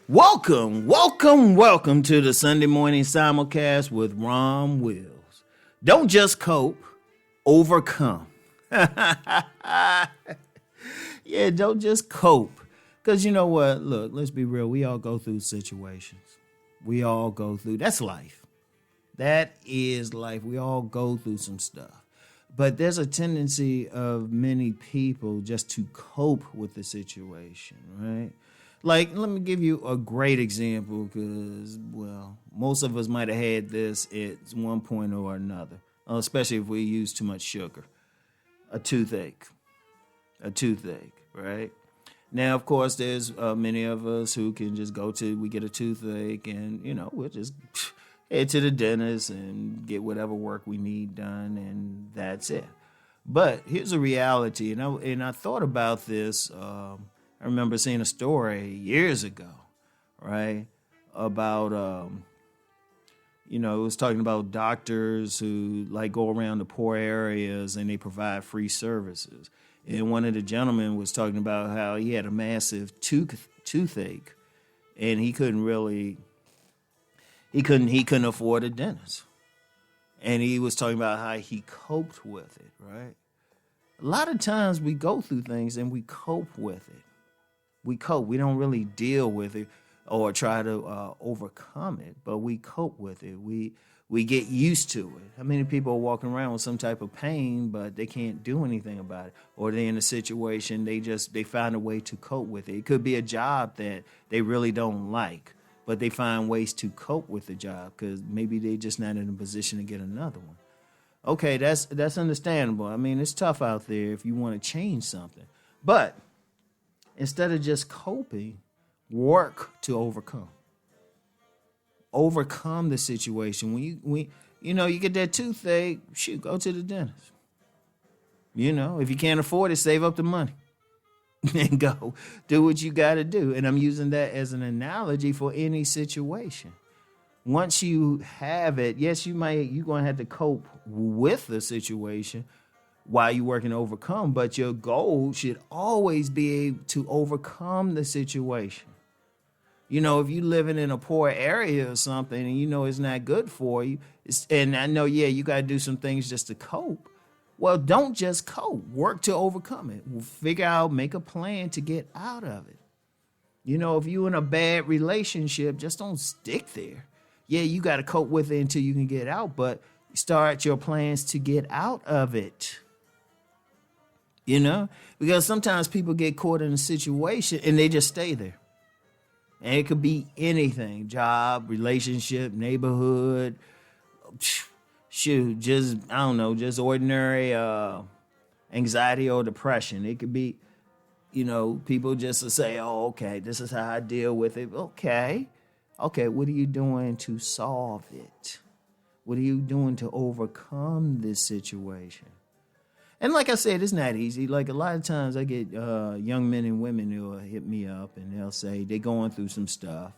Welcome to the Sunday morning simulcast with Rom Wills. Don't just cope, overcome. Yeah, don't just cope. Because you know what? Look, let's be real. We all go through situations. That's life. That is life. We all go through some stuff. But there's a tendency of many people just to cope with the situation, right? Like, let me give you a great example because, well, most of us might have had this at one point or another, especially if we use too much sugar. A toothache, right? Now, of course, there's many of us who can just we get a toothache and, we'll just head to the dentist and get whatever work we need done, and that's it. But here's a reality, and I thought about this. I remember seeing a story years ago, right, about, it was talking about doctors who, go around the poor areas and they provide free services. And one of the gentlemen was talking about how he had a massive toothache, and he couldn't afford a dentist. And he was talking about how he coped with it, right? A lot of times we go through things and we cope with it. We cope. We don't really deal with it or try to overcome it, but we cope with it. We get used to it. How many people are walking around with some type of pain, but they can't do anything about it? Or they're in a situation, they find a way to cope with it. It could be a job that they really don't like, but they find ways to cope with the job because maybe they're just not in a position to get another one. Okay, that's understandable. I mean, it's tough out there if you want to change something. But instead of just coping, work to overcome. Overcome the situation. When you get that toothache, go to the dentist. If you can't afford it, save up the money and go do what you got to do. And I'm using that as an analogy for any situation. Once you have it, yes, you're going to have to cope with the situation while you're working to overcome, but your goal should always be able to overcome the situation. If you're living in a poor area or something and it's not good for you, and I know, you got to do some things just to cope. Well, don't just cope. Work to overcome it. Make a plan to get out of it. If you're in a bad relationship, just don't stick there. Yeah, you got to cope with it until you can get out, but start your plans to get out of it. Because sometimes people get caught in a situation and they just stay there. And it could be anything: job, relationship, neighborhood, just ordinary anxiety or depression. It could be, people just say, oh, okay, this is how I deal with it. Okay, what are you doing to solve it? What are you doing to overcome this situation? And like I said, it's not easy. Like a lot of times I get young men and women who will hit me up and they'll say they're going through some stuff.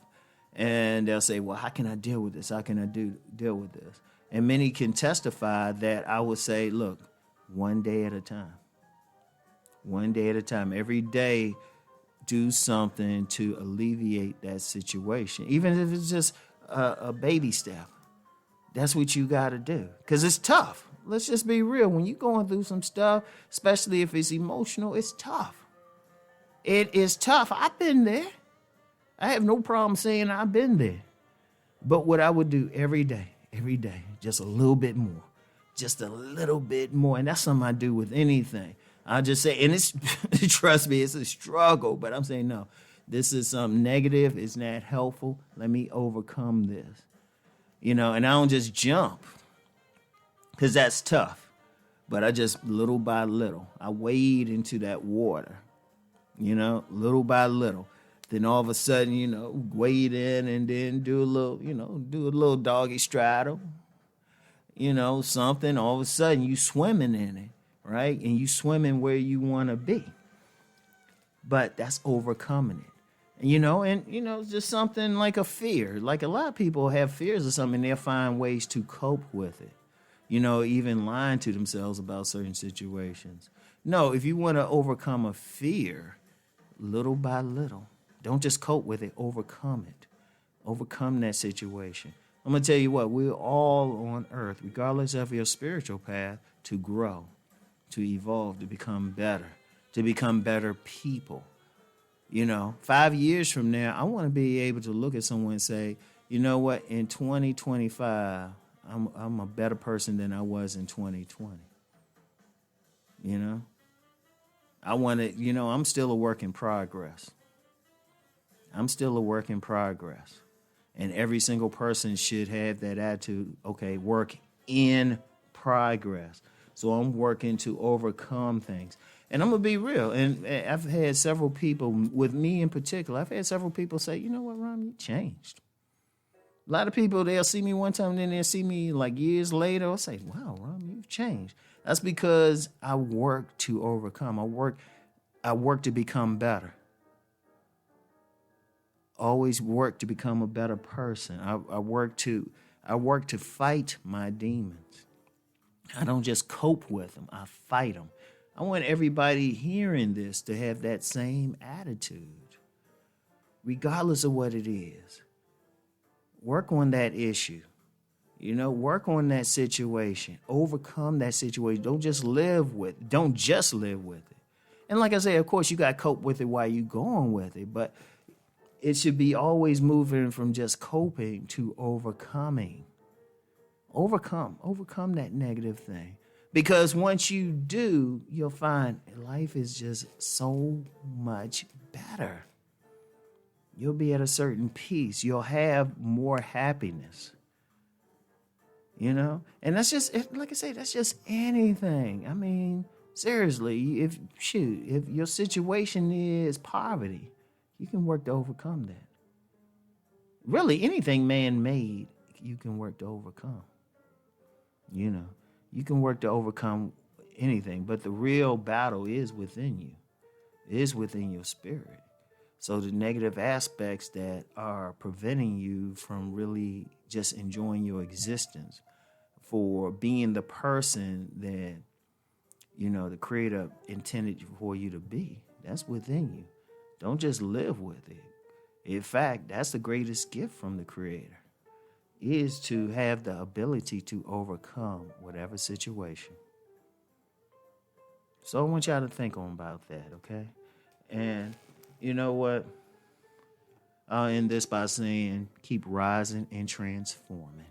And they'll say, well, how can I deal with this? How can I deal with this? And many can testify that I would say, look, one day at a time. One day at a time. Every day, do something to alleviate that situation. Even if it's just a baby step. That's what you got to do. Because it's tough. Let's just be real. When you're going through some stuff, especially if it's emotional, it's tough. It is tough. I've been there. I have no problem saying I've been there. But what I would do every day, just a little bit more. Just a little bit more. And that's something I do with anything. I just say, and it's, trust me, it's a struggle. But I'm saying, no, this is something negative. It's not helpful. Let me overcome this. And I don't just jump. Because that's tough. But I just, little by little, I wade into that water, little by little. Then all of a sudden, wade in and then do a little doggy straddle, something. All of a sudden, you swimming in it, right? And you swimming where you want to be. But that's overcoming it. It's just something like a fear. Like a lot of people have fears or something, and they'll find ways to cope with it. Even lying to themselves about certain situations. No, if you want to overcome a fear, little by little, Don't just cope with it, overcome it. Overcome that situation. I'm going to tell you what, we're all on earth, regardless of your spiritual path, to grow, to evolve, to become better people. 5 years from now, I want to be able to look at someone and say, you know what, in 2025, I'm a better person than I was in 2020. I want to, I'm still a work in progress. And every single person should have that attitude, okay, work in progress. So I'm working to overcome things. And I'm going to be real. And I've had several people, with me in particular, I've had several people say, you know what, Rom, you changed. A lot of people, they'll see me one time and then they'll see me like years later. I'll say, wow, Rom, you've changed. That's because I work to overcome. I work to become better. Always work to become a better person. I work to fight my demons. I don't just cope with them. I fight them. I want everybody hearing this to have that same attitude, regardless of what it is. Work on that issue. Work on that situation. Overcome that situation. Don't just live with it. And like I say, of course, you got to cope with it while you're going with it. But it should be always moving from just coping to overcoming. Overcome that negative thing. Because once you do, you'll find life is just so much better. You'll be at a certain peace. You'll have more happiness. And that's just, like I say, that's just anything. I mean, seriously, if your situation is poverty, you can work to overcome that. Really, anything man-made, you can work to overcome. You can work to overcome anything, but the real battle is within you. It is within your spirit. So the negative aspects that are preventing you from really just enjoying your existence, for being the person that, the Creator intended for you to be, that's within you. Don't just live with it. In fact, that's the greatest gift from the Creator, is to have the ability to overcome whatever situation. So I want y'all to think on about that, okay? And you know what? I'll end this by saying, keep rising and transforming.